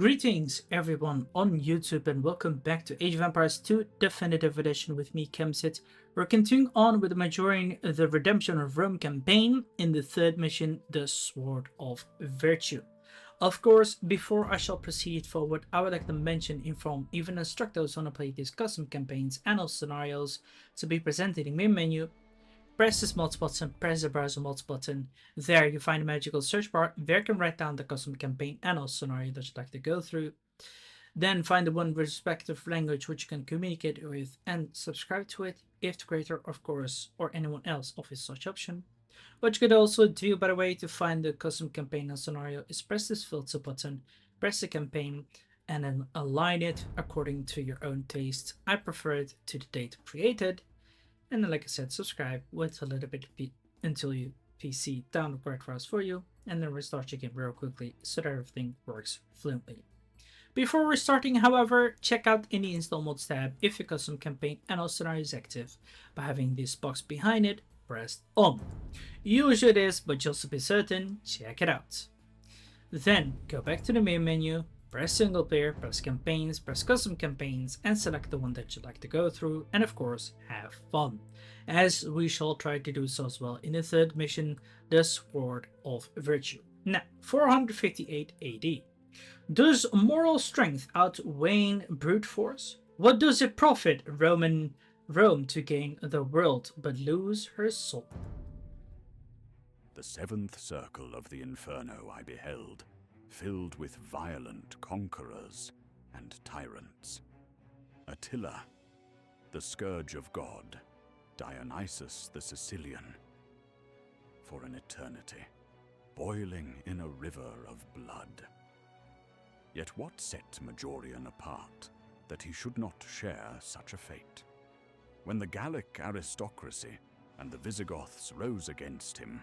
Greetings everyone on YouTube and welcome back to Age of Empires 2 Definitive Edition with me, Kemsit. We're continuing on with the Majorian The Redemption of Rome campaign in the third mission, The Sword of Virtue. Of course, before I shall proceed forward, I would like to mention, inform, even instruct those on to play these custom campaigns and all scenarios to be presented in main menu. Press this mouse button, press the browser mouse button. There you find a magical search bar. There you can write down the custom campaign and or scenario that you'd like to go through. Then find the one respective language which you can communicate with and subscribe to it if the creator, of course, or anyone else offers such option. What you could also do, by the way, to find the custom campaign and scenario is press this filter button, press the campaign, and then align it according to your own taste. I prefer it to the date created. And then, like I said, subscribe, wait a little bit until you PC down the correct files for you, and then restart your game real quickly so that everything works fluently. Before restarting, however, check out in the install modes tab if your custom campaign and all scenario is active by having this box behind it pressed on. Usually it is, but just to be certain, check it out. Then go back to the main menu, press single player, press campaigns, press custom campaigns, and select the one that you'd like to go through, and of course, have fun. As we shall try to do so as well in the third mission, the Sword of Virtue. Now, 458 AD. Does moral strength outweigh brute force? What does it profit Rome to gain the world but lose her soul? The seventh circle of the Inferno I beheld, filled with violent conquerors and tyrants. Attila, the scourge of God, Dionysus the Sicilian, for an eternity, boiling in a river of blood. Yet what set Majorian apart, that he should not share such a fate? When the Gallic aristocracy and the Visigoths rose against him,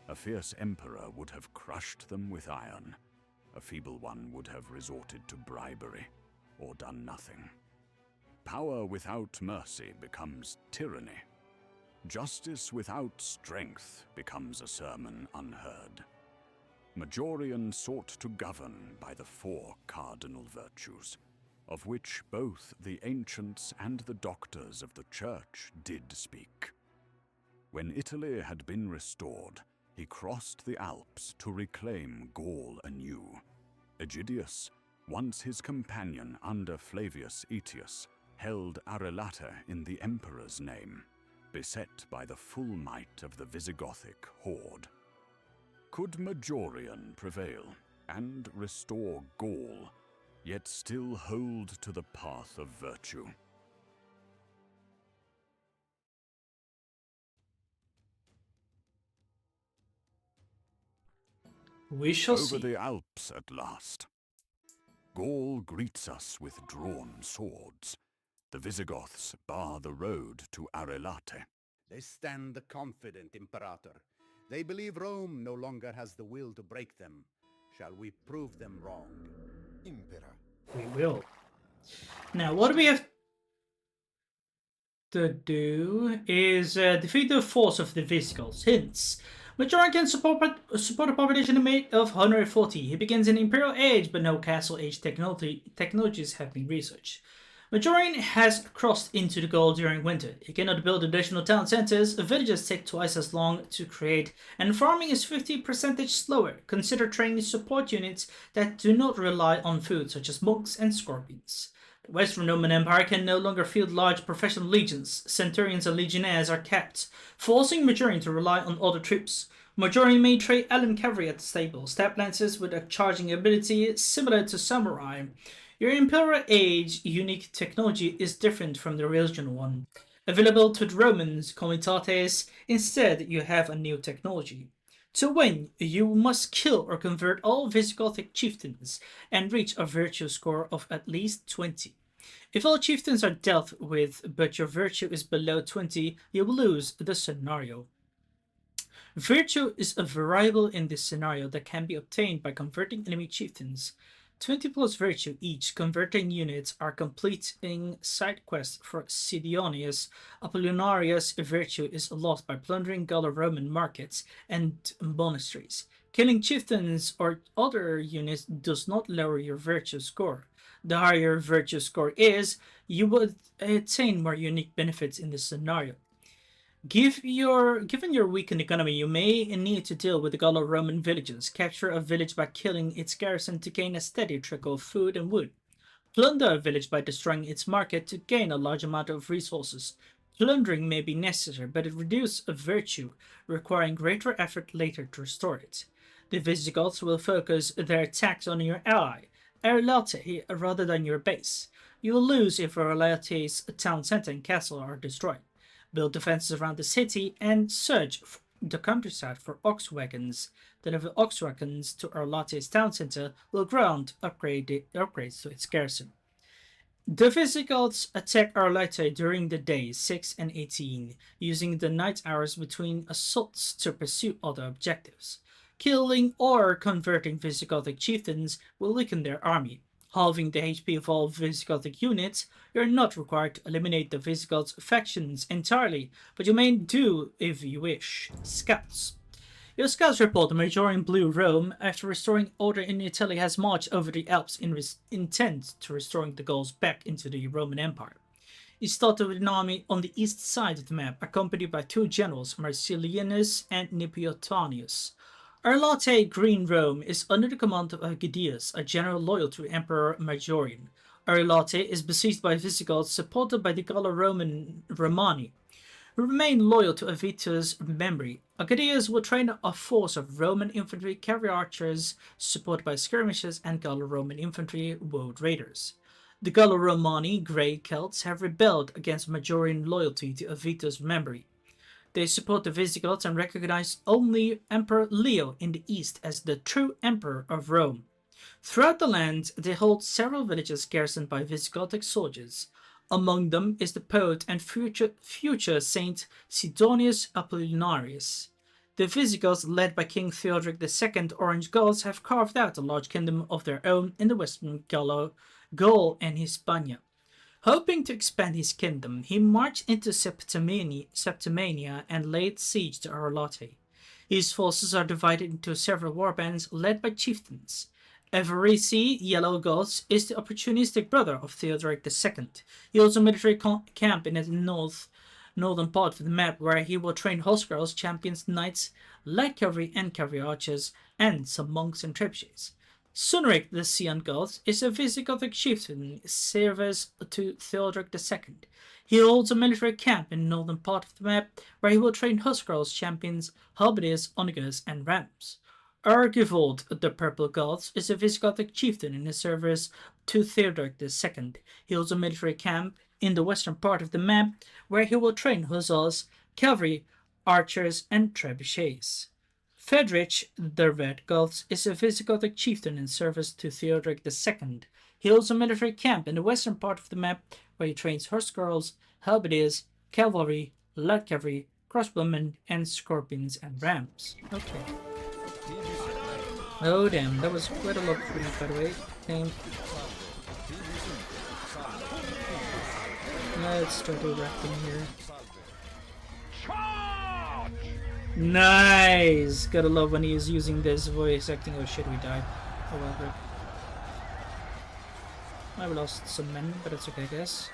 a fierce emperor would have crushed them with iron. A feeble one would have resorted to bribery or done nothing. Power without mercy becomes tyranny. Justice without strength becomes a sermon unheard. Majorian sought to govern by the four cardinal virtues, of which both the ancients and the doctors of the church did speak. When Italy had been restored, he crossed the Alps to reclaim Gaul anew. Aegidius, once his companion under Flavius Aetius, held Arelate in the emperor's name, beset by the full might of the Visigothic horde. Could Majorian prevail and restore Gaul, yet still hold to the path of virtue? We shall see. Over the Alps at last. Gaul greets us with drawn swords. The Visigoths bar the road to Arelate. They stand confident, Imperator. They believe Rome no longer has the will to break them. Shall we prove them wrong? Impera. We will. Now, what we have to do is defeat the force of the Visigoths. Hints. Majorian can support a population made of 140. He begins in Imperial Age, but no Castle Age technologies have been researched. Majorian has crossed into the Gaul during winter. He cannot build additional town centers, villages take twice as long to create, and farming is 50% slower. Consider training support units that do not rely on food, such as monks and scorpions. The Western Roman Empire can no longer field large professional legions. Centurions and legionnaires are capped, forcing Majorian to rely on other troops. Majorian may train Allen cavalry at the stable, stab lancers with a charging ability similar to samurai. Your Imperial Age unique technology is different from the original one. Available to the Romans, Comitates, instead you have a new technology. To win, you must kill or convert all Visigothic chieftains and reach a virtue score of at least 20. If all chieftains are dealt with but your virtue is below 20, you will lose the scenario. Virtue is a variable in this scenario that can be obtained by converting enemy chieftains. 20 plus virtue each converting units are completing side quests for Sidonius. Apollonarius' virtue is lost by plundering Gallo-Roman markets and monasteries. Killing chieftains or other units does not lower your virtue score. The higher your virtue score is, you will attain more unique benefits in this scenario. Given your weakened economy, you may need to deal with the Gallo-Roman villages. Capture a village by killing its garrison to gain a steady trickle of food and wood. Plunder a village by destroying its market to gain a large amount of resources. Plundering may be necessary, but it reduces a virtue, requiring greater effort later to restore it. The Visigoths will focus their attacks on your ally, Arelate, rather than your base. You will lose if Arelate's town center and castle are destroyed. Build defenses around the city and search the countryside for ox wagons. Deliver ox wagons to Arelate's town center will grant upgrades to its garrison. The Visigoths attack Arlete during the days 6 and 18, using the night hours between assaults to pursue other objectives. Killing or converting Visigothic chieftains will weaken their army. Halving the HP of all Visigothic units, you are not required to eliminate the Visigoths factions entirely, but you may do if you wish. Scouts. Your scouts report the Majorian Blue Rome, after restoring order in Italy, has marched over the Alps in intent to restoring the Gauls back into the Roman Empire. He started with an army on the east side of the map, accompanied by two generals, Marcellinus and Neoptonius. Arlate Green Rome is under the command of Aegidius, a general loyal to Emperor Majorian. Arlate is besieged by Visigoths supported by the Gallo-Romani, who remain loyal to Avitus' memory. Aegidius will train a force of Roman infantry, cavalry archers, supported by skirmishers and Gallo-Roman infantry, woad raiders. The Gallo-Romani, Grey Celts, have rebelled against Majorian loyalty to Avitus' memory. They support the Visigoths and recognize only Emperor Leo in the east as the true Emperor of Rome. Throughout the land, they hold several villages garrisoned by Visigothic soldiers. Among them is the poet and future Saint Sidonius Apollinarius. The Visigoths, led by King Theodoric II Orange Gauls, have carved out a large kingdom of their own in the western Gaul and Hispania. Hoping to expand his kingdom, he marched into Septimania and laid siege to Arlate. His forces are divided into several warbands led by chieftains. Everisi, Yellow Goths, is the opportunistic brother of Theodoric II. He holds a military camp in the northern part of the map where he will train Huscarls, champions, knights, light cavalry and cavalry archers, and some monks and trebuchets. Sunric the Sean Goth is a Visigothic chieftain service to Theodoric II. He holds a military camp in the northern part of the map where he will train Huscarls, champions, halberdiers, onagers, and rams. Argivold the Purple Goths is a Visigothic chieftain in his service to Theodoric II. He holds a military camp in the western part of the map where he will train hussars, cavalry, archers, and trebuchets. Fredrich the Red Goths is a Visigothic chieftain in service to Theodoric II. He holds a military camp in the western part of the map where he trains Huscarls, halberdiers, cavalry, light cavalry, crossbowmen, and scorpions and rams. Okay. Oh damn, that was quite a lot for me, by the way. Damn. Let's start erupting here. Nice! Gotta love when he is using this voice acting. Oh shit, we died. Oh well, rip. I lost some men, but it's okay, I guess.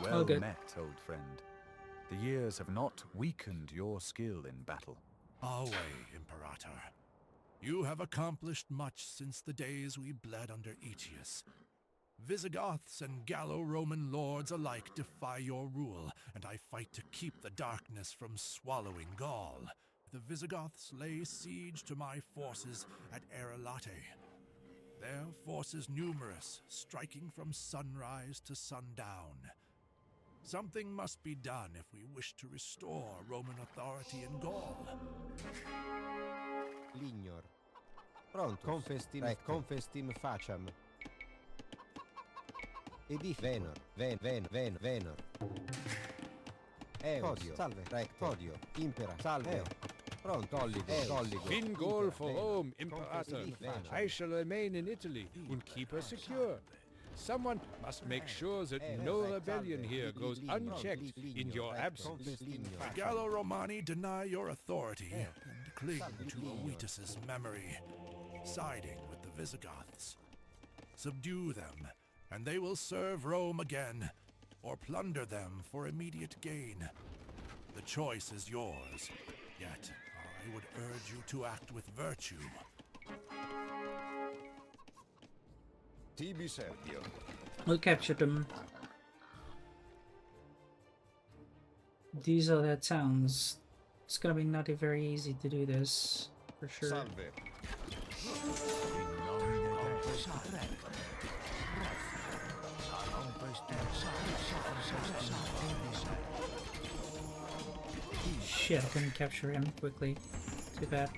Well good. met, old friend. The years have not weakened your skill in battle. Away, Imperator. You have accomplished much since the days we bled under Aetius. Visigoths and Gallo-Roman lords alike defy your rule, and I fight to keep the darkness from swallowing Gaul. The Visigoths lay siege to my forces at Arelate. Their forces numerous, striking from sunrise to sundown. Something must be done if we wish to restore Roman authority in Gaul. Lignor. Pronto. Confestim facem. Edi venor. Venor. Eos. Podio. Salve. Podio. Impera. Salve. Pronto. Tolligo. Win goal for Rome, Imperator. I shall remain in Italy and keep her secure. Someone must make sure that no rebellion here goes unchecked in your absence. The Gallo-Romani deny your authority and cling to Aeetus's memory, siding with the Visigoths. Subdue them, and they will serve Rome again, or plunder them for immediate gain. The choice is yours, yet I would urge you to act with virtue. Tibi Sergio. We'll capture them. These are their towns. It's gonna be not very easy to do this, for sure. Salve. Shit, I couldn't capture him quickly. Too bad.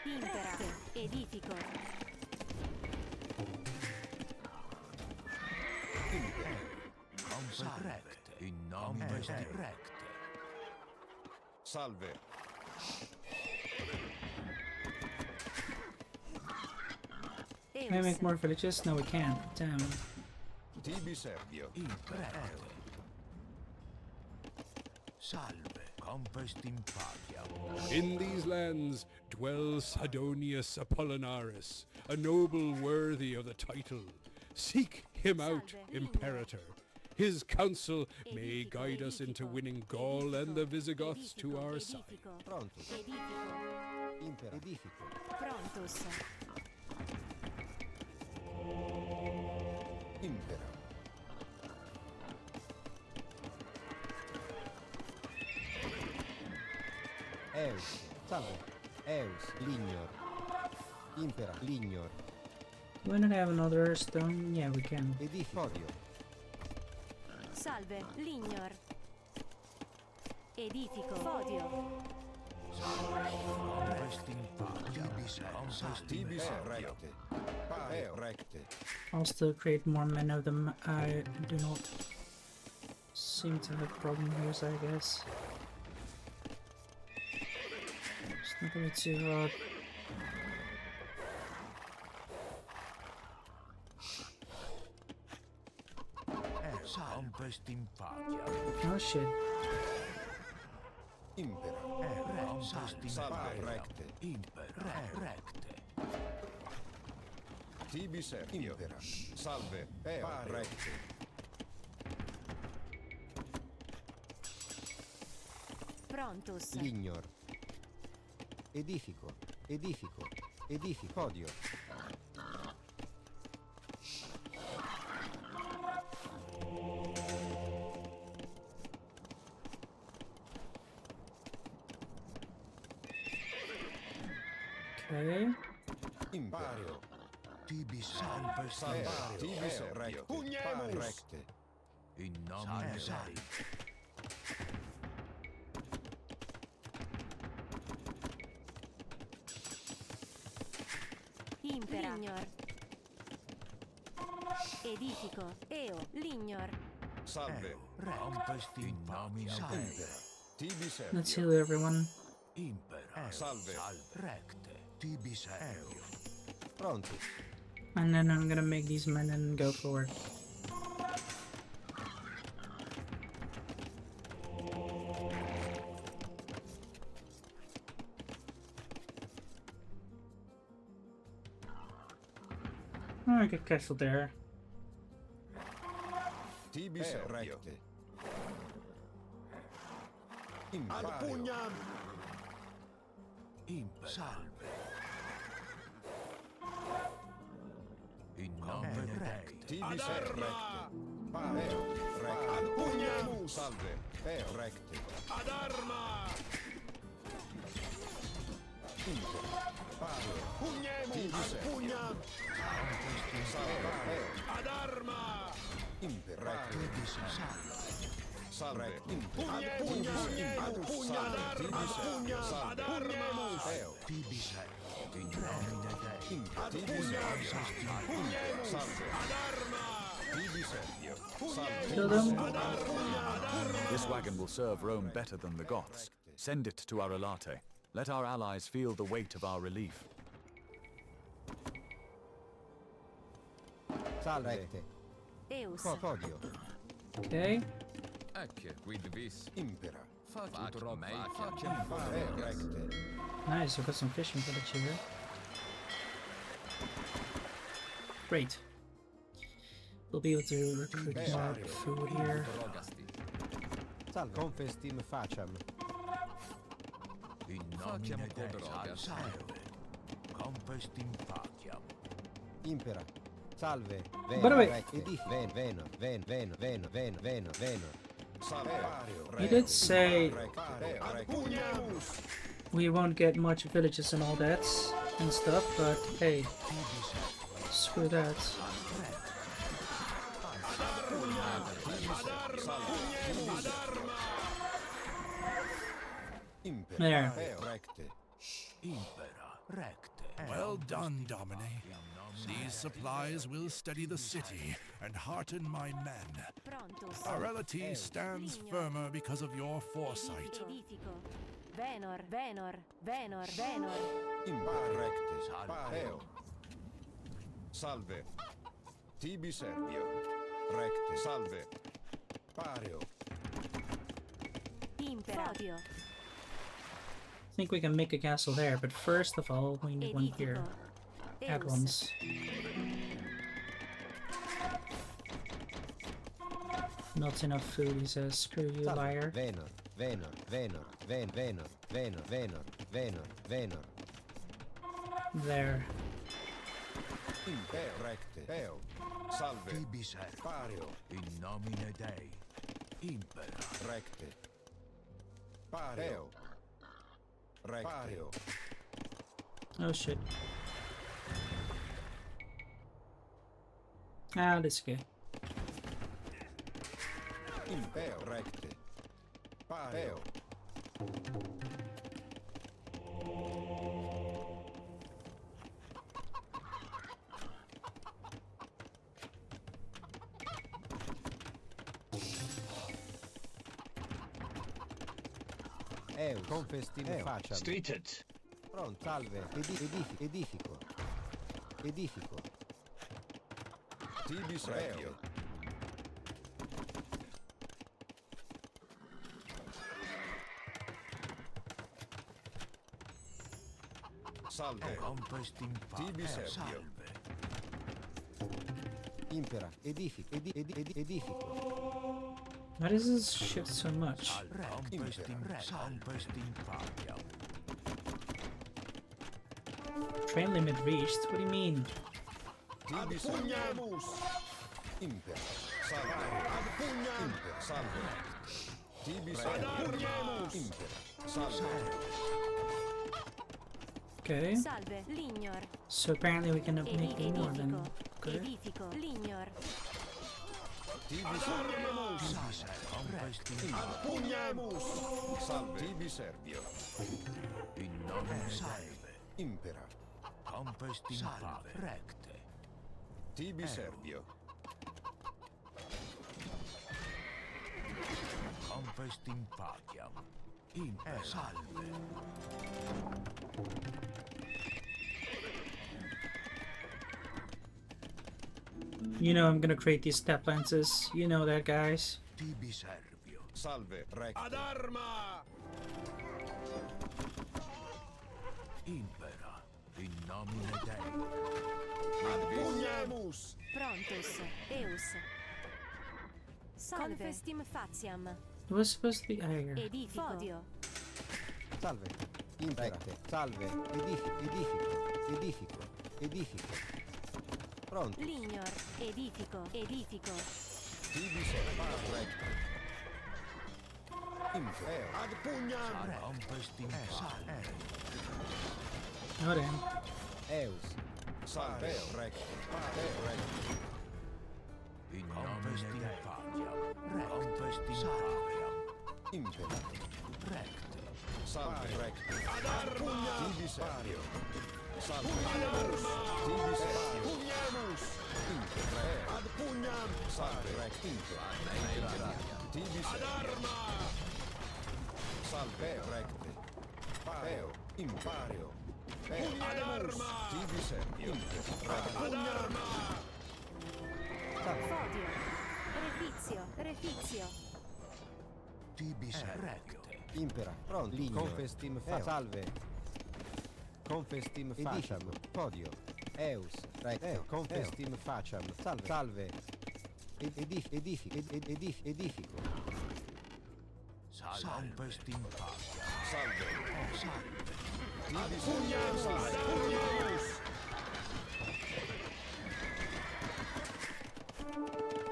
Imperate, edifico. In nomine recte. Salve. Can I make more villages? No, we can't. Damn. Tibi Sergio. Imperate. Salve. Compest in pacia. In these lands dwells Sidonius Apollinaris, a noble worthy of the title. Seek him out, Imperator. His counsel may guide us into winning Gaul and the Visigoths to our side. Pronto. Edifico. Impera. Edifico. Prontus. Impera. Eus. Salve. Eus. Lignor. Impera. Lignor. Why not have another stone? Yeah, we can. Edificio. Salve, lignor. Edifico. Fodio. Compest in pacia. Tibi Recte. Recte. I'll still create more men of them. I do not seem to have a problem here, so I guess. It's not gonna be too hard. Compest in pacia. Oh shit. Impera. Compest in Salve. pacia. Recte. Impera recte. Tibi Sergio. Impera. Salve. Recte. Prontus. Lignor. Edifico. Edifico. Edifico. Odio. Okay. Imperio. Tibi compest in pacia. Tibi Sergio. Recte. In nomine recte. Impera. Lignor. Edifico. Eo. Lignor. Salve. Compest in nomine recte. Tibi Let's Sergio. heal everyone. Impera. Salve. Recte. Tibi servio. Pronto. And then I'm gonna make these men and go forward. Oh, I get castle there. Tibi Sergio. Imperio. Impera. Salve. In nomine recte. Tibi Sergio. Recte. Salve. Recte. Ad arma! Tibi Sergio. Salve. Ad arma! Imperatore. Tibi salve. Salve. Tibi servio. In nomine Dei. Kill them. This wagon will serve Rome better than the Goths. Send it to Arelate. Let our allies feel the weight of our relief. Salve. Recte. Eus. Podio. Okay. Ecce quid vis. Impera. Fac mei Recte. Nice, we've got some fishing village here. Great. We'll be able to recruit more food here. Drogasti. Salve. Confestim facem. In nomine Dei salve. Confestim faciam. Impera. Salve. By the way- Recte. Venor. Salve. He did say Recte. we won't get much villages and all that and stuff, but hey, screw that. There. Recte. Impera recte. Well done, Domine. These supplies will steady the city and hearten my men. Prontus. Arelity stands firmer because of your foresight. Edifico. Venor. Impera. Recte. Pareo. Salve. Tibi Servio. Recte. Salve. Pareo. Impera. Fodio. I think we can make a castle there, but first of all, we need one here. Edifico. Add Eus. ones. Not enough food, he says. Screw you, liar. Venor. There. Impera. Recte. Peo. Salve. Tibi ser. Pareo. In nomine Dei. Impera. Recte. Pareo. Recte. Pareo. Oh shit. Ah, this guy. Impero. Recte. Pareo. Confestim facem. Stated. Pronto. Salve. Edifico. Tibi Servio. Salve. Confestim Tibi faciam. Servio. Salve. Impera. Edifico. Why does this shift so much? Confestim faciam. Train limit reached? What do you mean? Tibi Servio. Impera. Salve. Impera. Salve. Tibi Servio. Impera. Salve. Okay. Salve. Lignor. So apparently we can make more than... Okay. Edifico. Lignor. Tibi Servio. Confestim Salve. Tibi Servio. in nomine Dei. Impera. Confestim Salve. recte. Tibi Servio. Confestim faciam. Impera. Salve. You know I'm gonna create these step lances. You know that, guys. Tibi servio. Salve. Recte. Impera. In nomine Dei. Prontus. Eus. Salve. Confestim faciam. It was supposed to be higher. Edifico. Fodio. Salve. Impera. Salve. Edifico. Pronto. Lignor. Edifico. Tibi Servio. Recte. Impera. Confestim faciam. Oh damn. Eus. Salve. Recte. In nomine Dei. Confestim faciam. Impera. Recte. Salve. Recte. Tibi Servio. Salve. Tibi Servio. Impera. Salve. Recte. Tibi Servio. Salve. Recte. Peo. Imperio. Tibi Servio. Fodio. Refizio. Refizio. Tibis recte. Impera. Pronto. Lignor. Confestim salve. Confestim faciam. Podio. Eus. Recte. Confestim faciam. Salve. Salve. Edifico. Confestim faciam. Salve.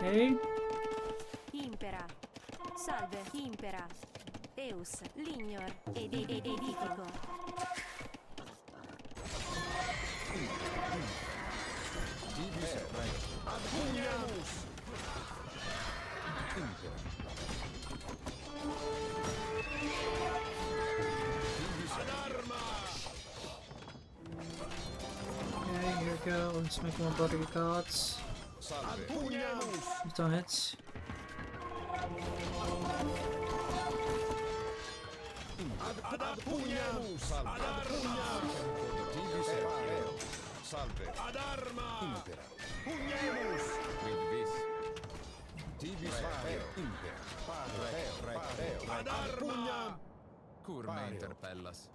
Okay. Impera. Salve. Impera. Eus. Lignor. Edifico. Okay, here we go. Let's make more body cards. We've done it. Salve. Ad arma. Impera. Pugnemus. Quid vis. Tibis impera. Ad arma. Curme interpellas.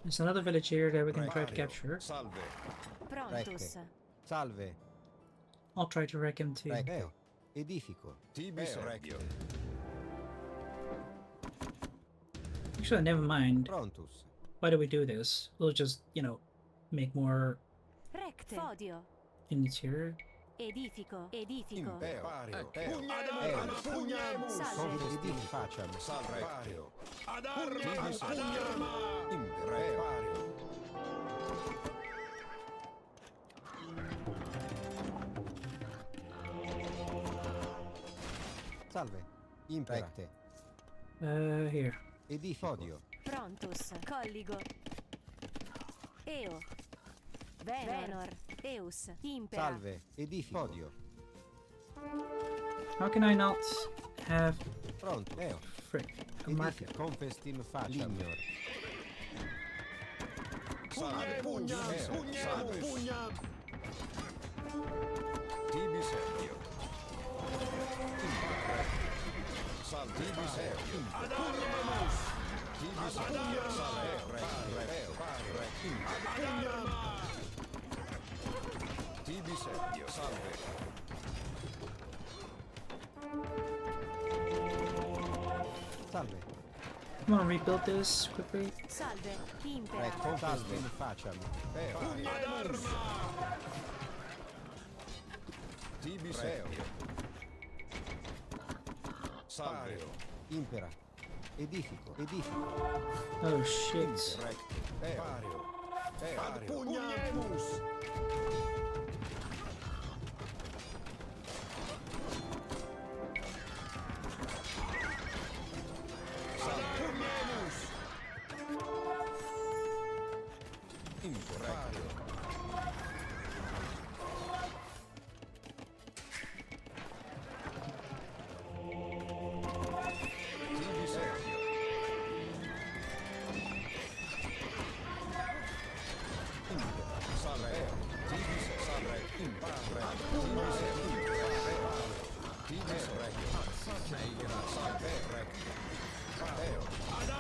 There's another village here that we can try to capture. Salve. Prontus. Salve. I'll try to wreck him too. Recte. Edifico. Tibis recte. Actually, never mind. Prontus. Why do we do this? We'll just, you know, make more Recte. Fodio. units here. Edifico. Edifico. Pario. Salve. Confestim faciam. Salve. Pario. Ad arma. Impera. Pario. Salve. Impera. Recte. Here. Edifico. Prontus. Colligo. Eo. Venor. Eus. Impera. Salve. Edifico. How can I not have Pronto. Eo. frick a market? Confestim faciam. Lignor. Salve. Salve. Tibis ectio. Salve. Tibis ectio. Ad arma. Tibis ectio. Salve. Ad arma. Tibis ectio. Salve. Salve. I'm gonna rebuild this quickly. Salve. Impera. Recte. Confestim faciam. Ad arma. Tibis ectio. Salve. Impera. Edifico. Oh shit. Recte. Pario. Ad pugnemus.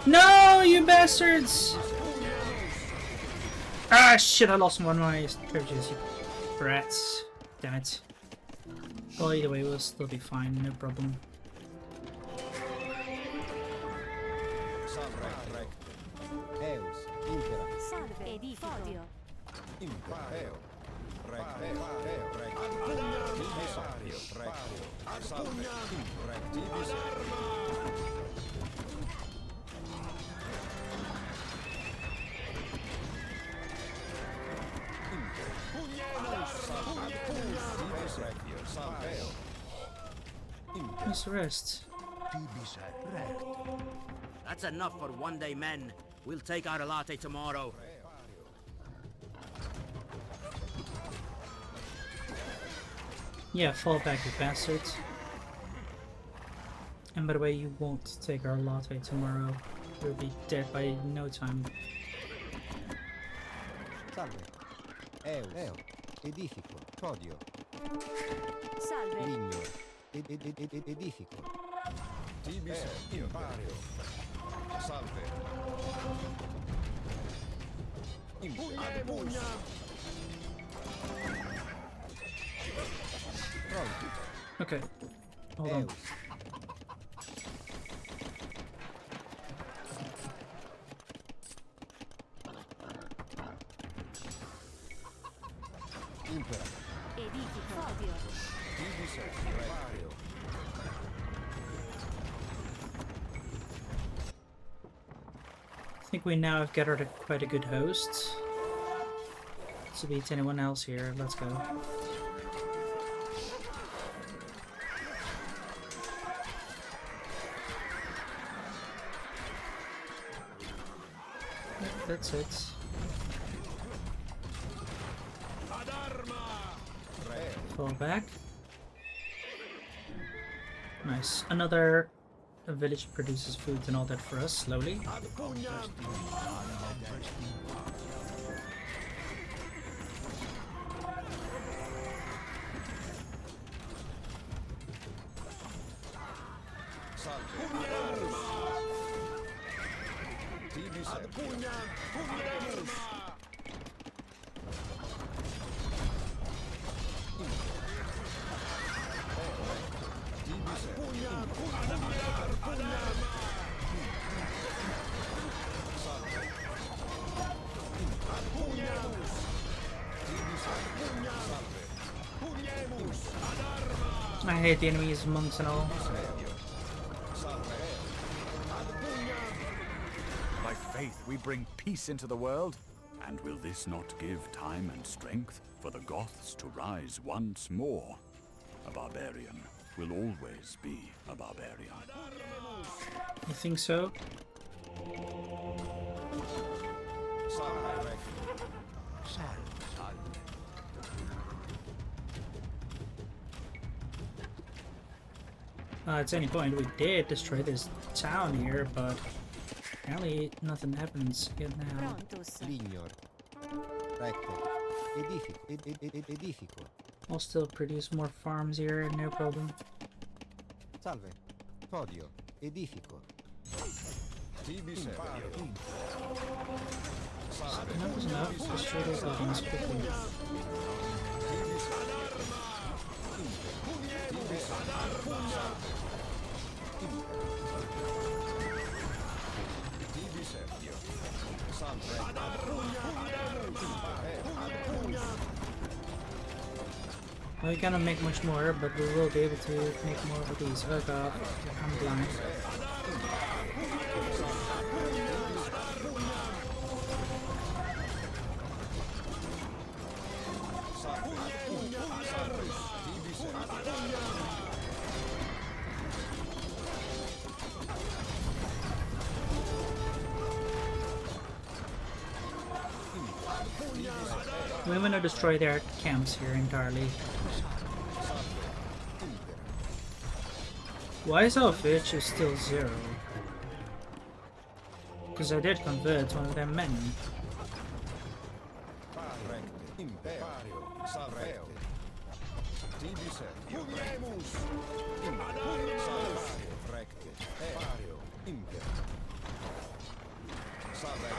No, you bastards! Ah, shit, I lost one of my privileges, you brats. Damn it. Well, either way, we'll still be fine, no problem. Eus. Impera. Salve. Edifico. Impero. What's the rest? Tibis recte. That's enough for one-day men. We'll take our latte tomorrow. Yeah, fall back, you bastards. And by the way, you won't take our latte tomorrow. You'll be dead by no time. Salve. Eus. Edifico. Podio. Salve. Ligno. Edifico. Tibi servio. Vario. Salve. Impugna. Pronto. Okay. Hold on. Eus. Impera. Edifico. Fodio. Tibi servio. Vario. I think we now have gathered quite a good host. To beat anyone else here. Let's go. Yep, that's it. Fall back. Nice. Another village produces food and all that for us slowly. Tibi servio. I hate the enemies, monks and all. By faith we bring peace into the world. And will this not give time and strength for the Goths to rise once more? A barbarian will always be a barbarian. You think so? At any point we did destroy this town here, but apparently nothing happens yet now. Prontus. Lignor. Recte. Edifico. Edifico. I'll still produce more farms here, no problem. Salve. Podio. Edifico. Tibi servio. Enough is enough. Destroy those buildings quickly. Tibi servio. Salve. Well, we cannot make much more, but we will be able to make more of these. Oh god, I'm blind. We want to destroy their camps here entirely. Why is our virtue still 0? Because I did convert one of their men. Recte. Imperio. Salveo. Tibi servio. Salve. Recte. Pario. Imper. Salve.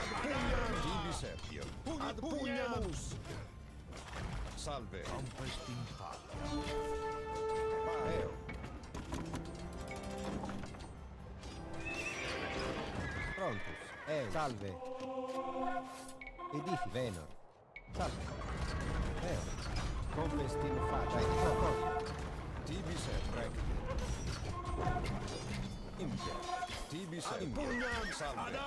Tibi servio. Ad pugnamus. Salve. Tempest in pago. Pareo. Prontus. Salve. Edifi. Venor. Salve. Tempest in pago. Tibi servio. Recte. Imper. Tibi servio. Salve.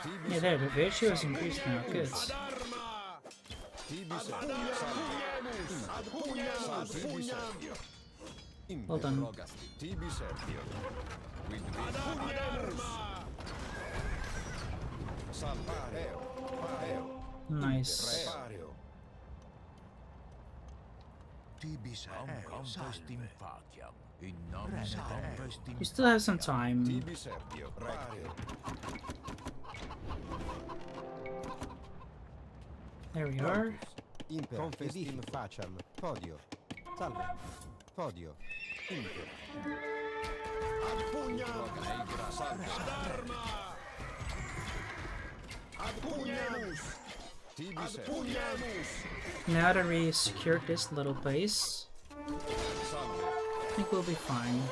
Tibi Yeah, there, the virtue is increased now. Good. Tibi servio. Salve. Tibi servio. Well done. Rogasti. Tibi servio. Quid Salvareo. Pareo. Nice. Repario. Tibi servio. Salve. You still have some time. Tibi servio. Recte. There we are. Imper. Edifi. Facam. Podio. Salve. Podio. Impera. Ad pugnam! Salve. Ad arma! Ad pugnamus! Tibi Ad pugnamus! Now that we secured this little base, Salve. I think we'll be fine.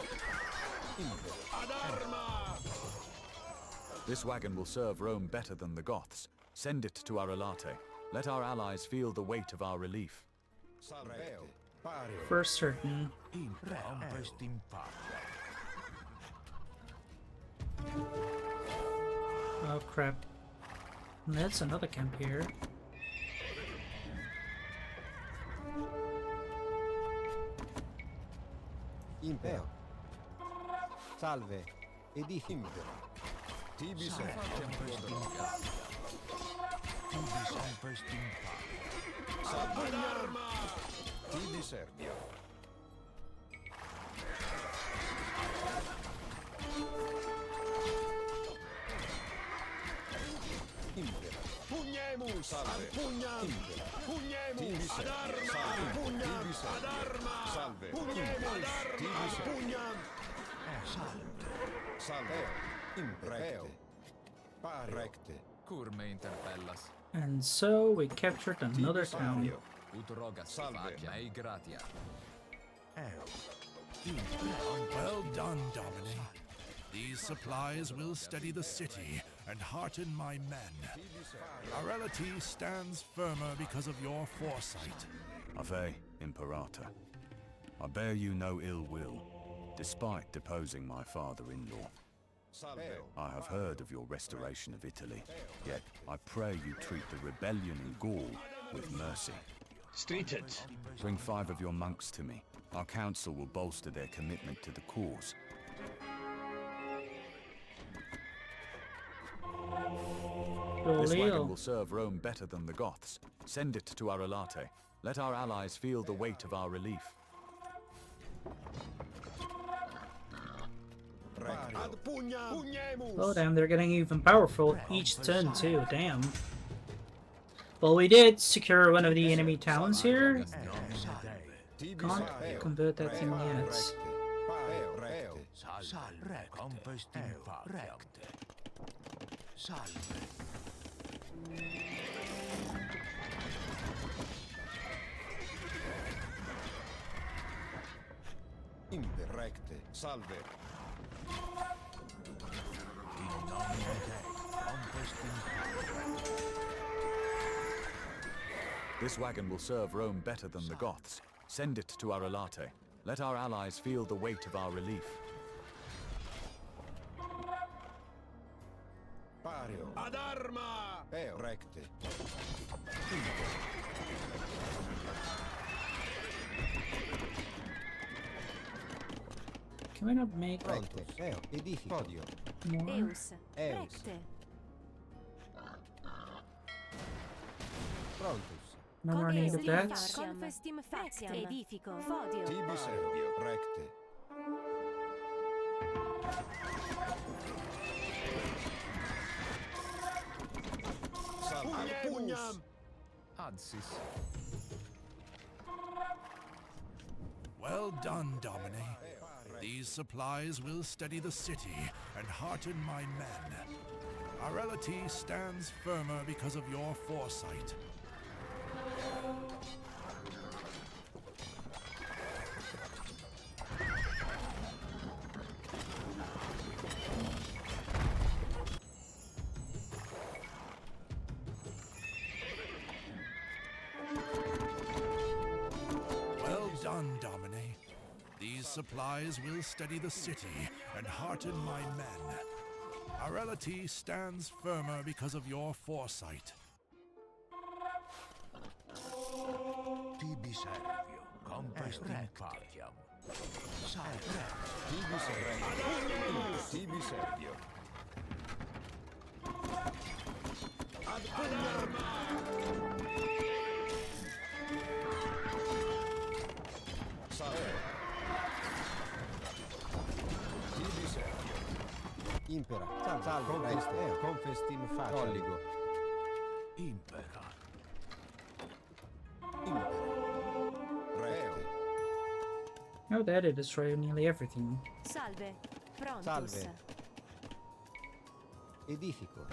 Ad arma! This wagon will serve Rome better than the Goths. Send it to Arelate. Let our allies feel the weight of our relief. Salve. Pario. For certain. Oh crap. That's another camp here. Impero. Salve. Edifi. Impera. Tibi servio. Salve. Ad arma! Tibi servio. Impera. Pugnemus! Salve. Ad pugnam! Impera. Pugnemus! Tibi Ad servio. arma! Salve. Ad pugnam! Tibi servio. Ad arma! Salve. Pugnemus! Tibi Ad servio. pugnam! Salve. Imprecte. Pario. Recte. Curme interpellas. And so we captured another town. Pario. Ut rogas Salve. facia ei gratia. Well done, Domine. These supplies will steady the city and hearten my men. Arelati stands firmer because of your foresight. Ave, Imperator. I bear you no ill will, despite deposing my father-in-law. Salve. I have heard of your restoration of Italy, yet I pray you treat the rebellion in Gaul with mercy. Streeted. Bring 5 of your monks to me. Our council will bolster their commitment to the cause. This wagon will serve Rome better than the Goths. Send it to Arelate. Let our allies feel the weight of our relief. Ad pugnam! Pugnemus! Oh damn, they're getting even powerful each turn too, damn. Well, we did secure one of the enemy towns here. Can't convert that thing yet. Imperrecte. Salve. This wagon will serve Rome better than the Goths. Send it to Arelate. Let our allies feel the weight of our relief. Pario. Ad arma! Recte. Can we not make Pronte. Edifi. Podio. more? Eus. Eus. Recte. Prontus. No more need of that. Confestim faciam. Edifico. Fodio. Tibi servio. Recte. Salve. Ad pugnam! Adsis. Well done, Domine. These supplies will steady the city and hearten my men. Arelati stands firmer because of your foresight. Well done, Domine. These supplies will steady the city and hearten my men. Arelati stands firmer because of your foresight. Tibi servio. Compestim faciam. Salve. Tibi servio. Tibi servio. Ad pugnam! Salve. Tibi servio. Impera. Salve. Confestim facem. Colligo. Impera. Impera. Recte. Oh, that did destroy nearly everything. Salve. Prontus. Salve. Edifico.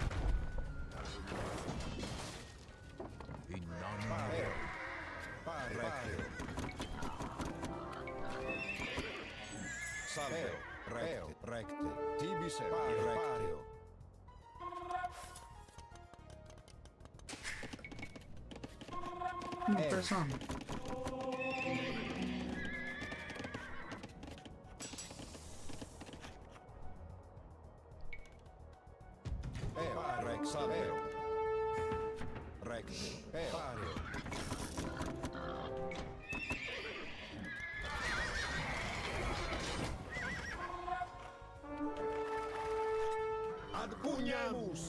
Pareo. Recteo. Salve. Recte. Recte. Tibi servio. Recteo. Press on. Rex Salveo. Recte. Pareo. Ad pugnamus.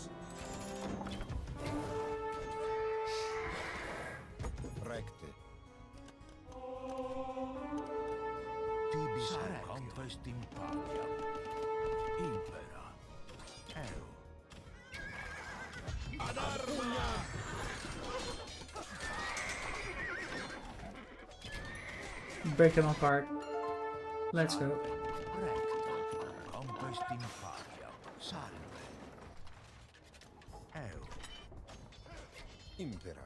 Recte. Tibi contest in pagia. Impera. Eo. Ad arma! Break them apart. Let's go. Recto. Contest in pagia. Salve. Eo. Impera.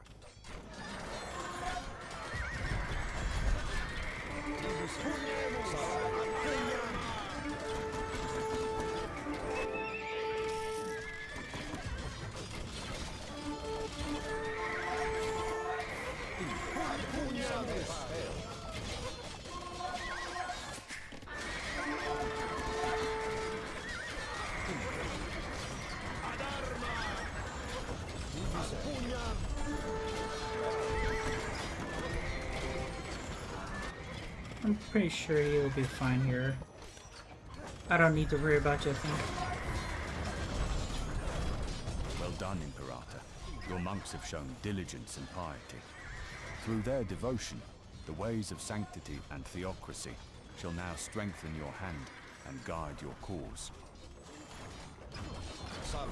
I'm pretty sure you'll be fine here. I don't need to worry about you, I think. Well done, Imperator. Your monks have shown diligence and piety. Through their devotion, the ways of sanctity and theocracy shall now strengthen your hand and guide your cause. Salve.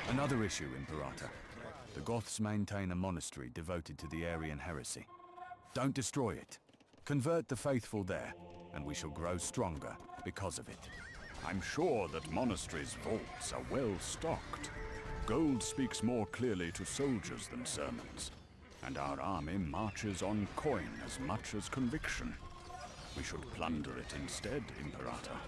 Another issue, Imperator. The Goths maintain a monastery devoted to the Arian heresy. Don't destroy it. Convert the faithful there, and we shall grow stronger because of it. I'm sure that monasteries' vaults are well stocked. Gold speaks more clearly to soldiers than sermons, and our army marches on coin as much as conviction. We should plunder it instead, Imperator.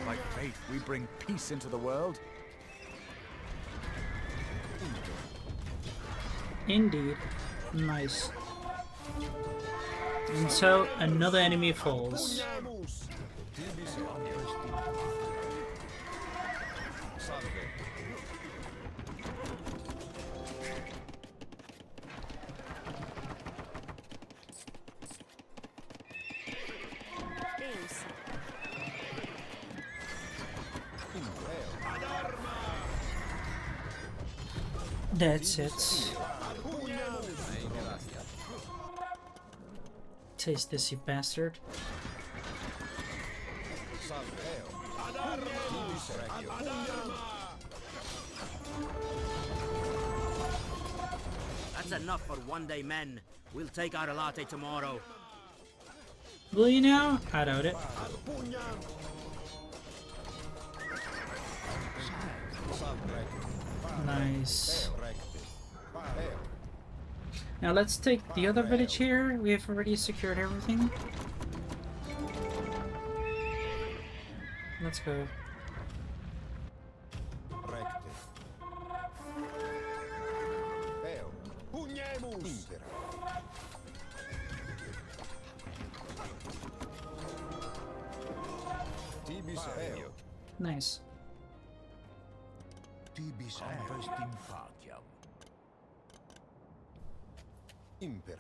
By faith, we bring peace into the world. Indeed. Nice. And so, another enemy falls. Eus. That's it. Taste this, you bastard. That's enough for one-day men. We'll take our latte tomorrow. Will you now? I doubt it. Nice. Now let's take the other village here. We have already secured everything. Let's go. Nice. Impera.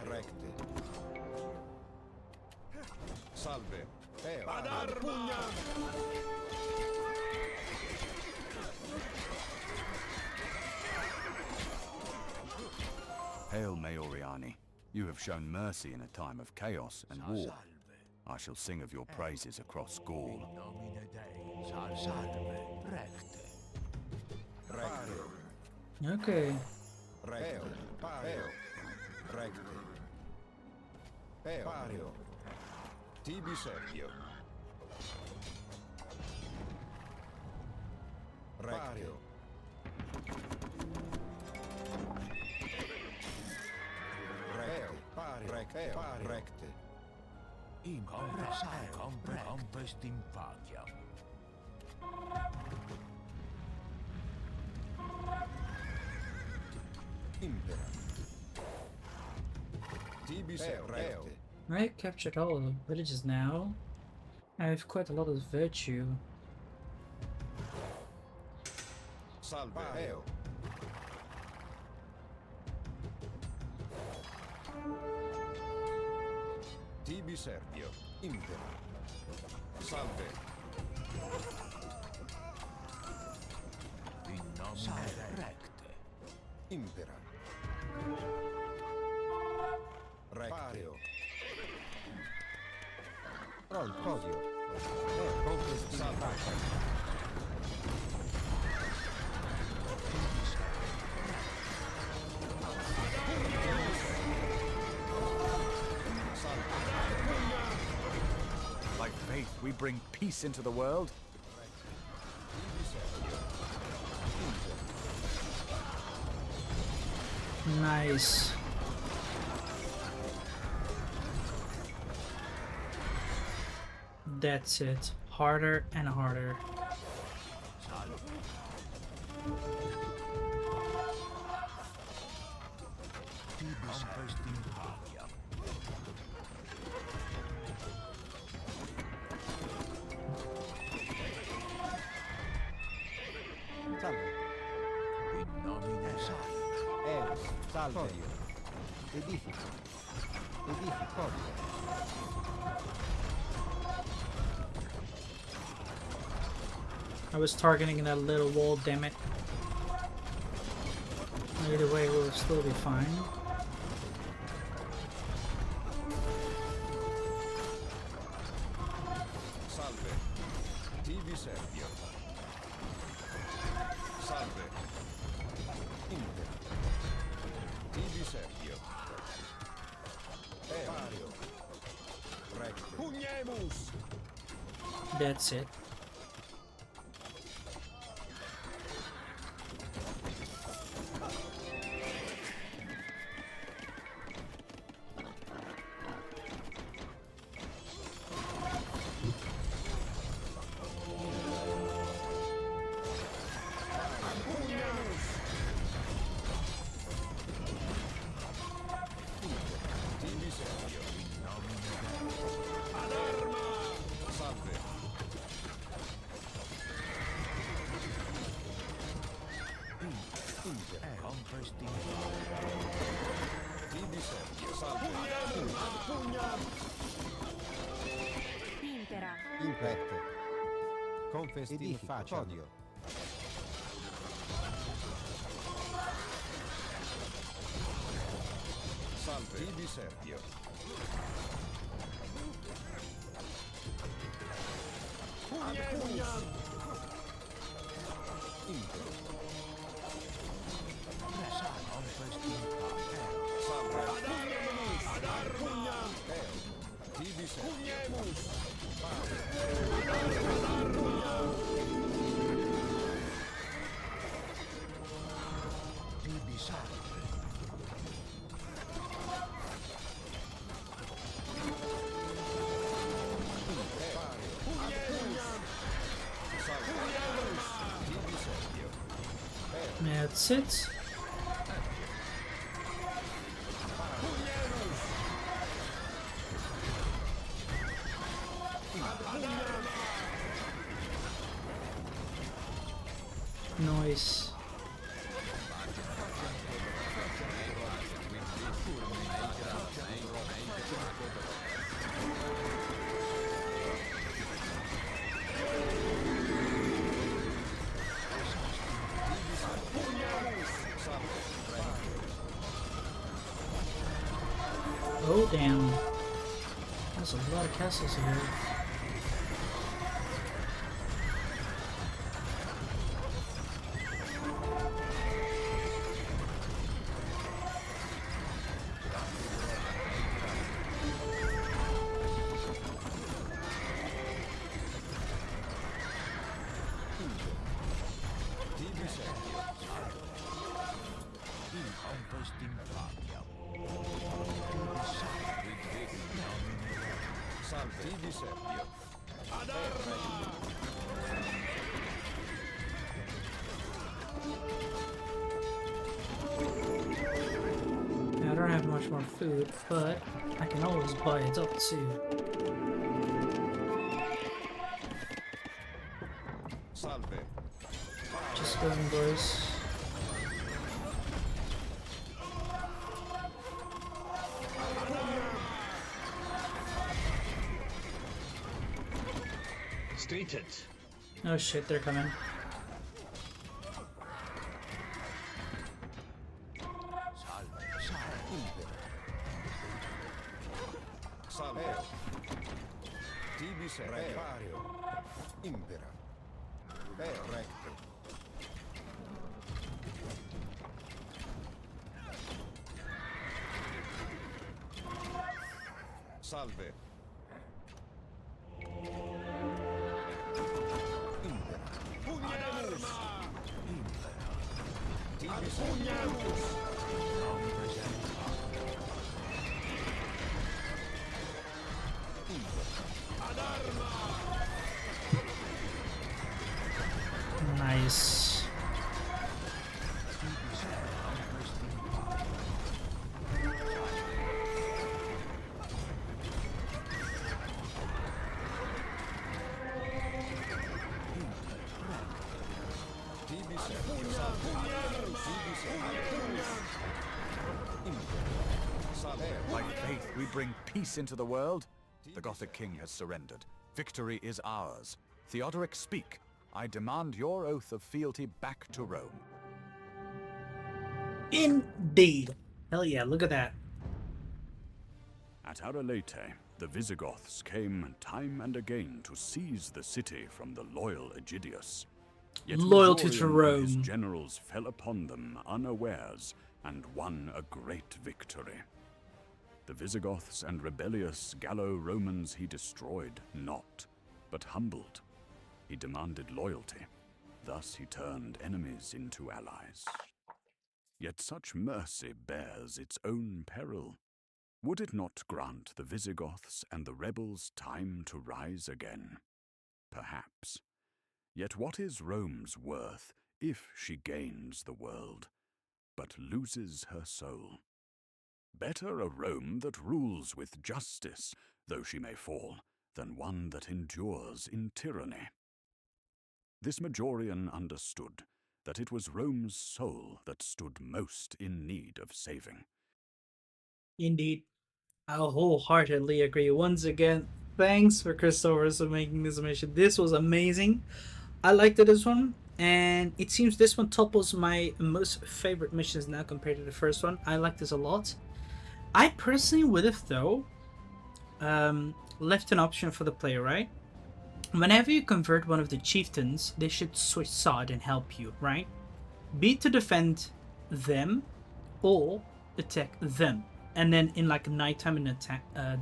Recte. Salve. Hail, Majoriani. You have shown mercy in a time of chaos and war. I shall sing of your praises across Gaul. Okay. Recte. Pario. Recte. Pario. Tibi Servio. Recte. Recte. Recte. Compest in paciam. Impera. Tibi Servio. I captured all of the villages now. I have quite a lot of virtue. Salve. Eo. Tibi Servio. Impera. Salve. In nomine recte. Impera. Recte. Pronto. Podio. Conquest in pace. By faith, we bring peace into the world. Nice. That's it. Harder and harder. Compest in paciam. Salve. In nomine Eo. Salve. Podio. Edifico. Edifico. Podio. I was targeting that little wall, damn it. Either way, we'll still be fine. Salve. Tibi Servio. Salve. Inter. Tibi Servio. Pario. Recte. Pugnemus. That's it. Tibi Servio. Salve. Inter. compest in Tibi Servio. Salve. Impera. Impecte. Confestin facio. Salve. Tibi Servio. Inter. compest in Salve. Tibi Servio. tibi salve. That's it. Nice. Oh, damn. There's a lot of castles here. I don't have much more food, but I can always buy it up too. Salve. Just going, boys. Stated. Oh shit, they're coming. Salve. Tibi Repario. Impera. Recto. Salve. Impera. Pugnamus. Impera. Tibi Pugnamus. Nice. By faith, we bring peace into the world. The Gothic king has surrendered. Victory is ours. Theodoric, speak. I demand your oath of fealty back to Rome. Indeed. Hell yeah, look at that. At Arelate, the Visigoths came time and again to seize the city from the loyal Aegidius. Yet Loyalty to Majorian and his Rome. generals fell upon them unawares and won a great victory. The Visigoths and rebellious Gallo-Romans he destroyed not, but humbled. He demanded loyalty. Thus he turned enemies into allies. Yet such mercy bears its own peril. Would it not grant the Visigoths and the rebels time to rise again? Perhaps. Yet what is Rome's worth if she gains the world, but loses her soul? Better a Rome that rules with justice, though she may fall, than one that endures in tyranny. This Majorian understood that it was Rome's soul that stood most in need of saving. Indeed. I wholeheartedly agree. Once again, thanks for Christopher for making this mission. This was amazing. I liked this one, and it seems this one topples my most favorite missions now compared to the first one. I like this a lot. I personally would have, though, left an option for the player, right? Whenever you convert one of the chieftains, they should switch side and help you, right? Be it to defend them or attack them. And then in like nighttime and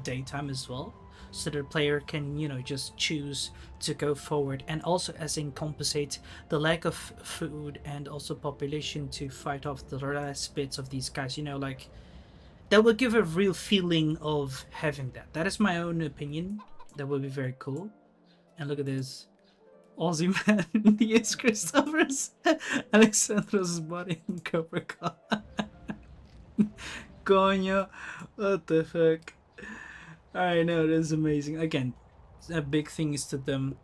daytime as well, so the player can, you know, just choose to go forward, and also as in compensate the lack of food and also population to fight off the last bits of these guys, you know, like that will give a real feeling of having that. That is my own opinion. That would be very cool. And look at this. Aussie man, yes, Christopher's Alexandros body in Cobra Kai. Coño, what the fuck? I know, that's amazing. Again, a big thing is to them.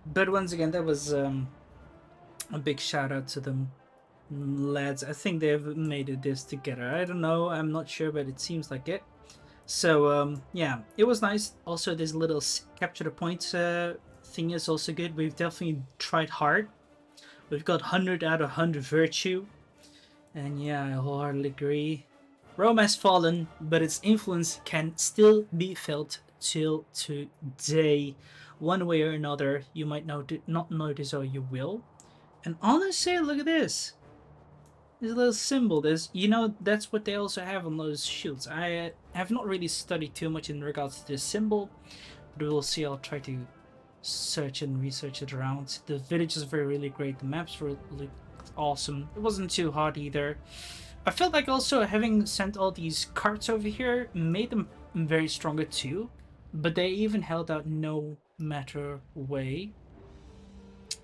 But once again, that was a big shout out to them, lads. I think they've made this together. I don't know, I'm not sure, but it seems like it. So yeah, it was nice. Also, this little capture the points thing is also good. We've definitely tried hard. We've got 100 out of 100 virtue. And yeah, I wholeheartedly agree. Rome has fallen, but its influence can still be felt till today. One way or another, you might not notice or you will. And honestly, look at this. This little symbol, that's what they also have on those shields. I have not really studied too much in regards to this symbol, but we'll see. I'll try to search and research it around. The villages were really great. The maps were awesome. It wasn't too hard either. I felt like also having sent all these carts over here made them very stronger too, but they even held out no matter way.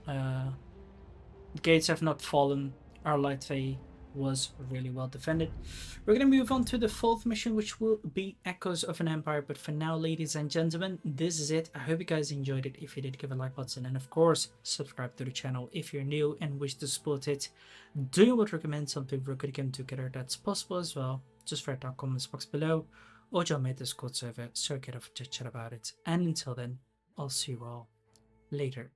The gates have not fallen. Our Arlite was really well defended. We're going to move on to the 4th mission, which will be Echoes of an Empire. But for now, ladies and gentlemen, this is it. I hope you guys enjoyed it. If you did, give a like button. And of course, subscribe to the channel if you're new and wish to support it. Do you would recommend something we could come together that's possible as well? Just write down comments box below. Or join my Discord server so we can have a chat about it. And until then, I'll see you all later.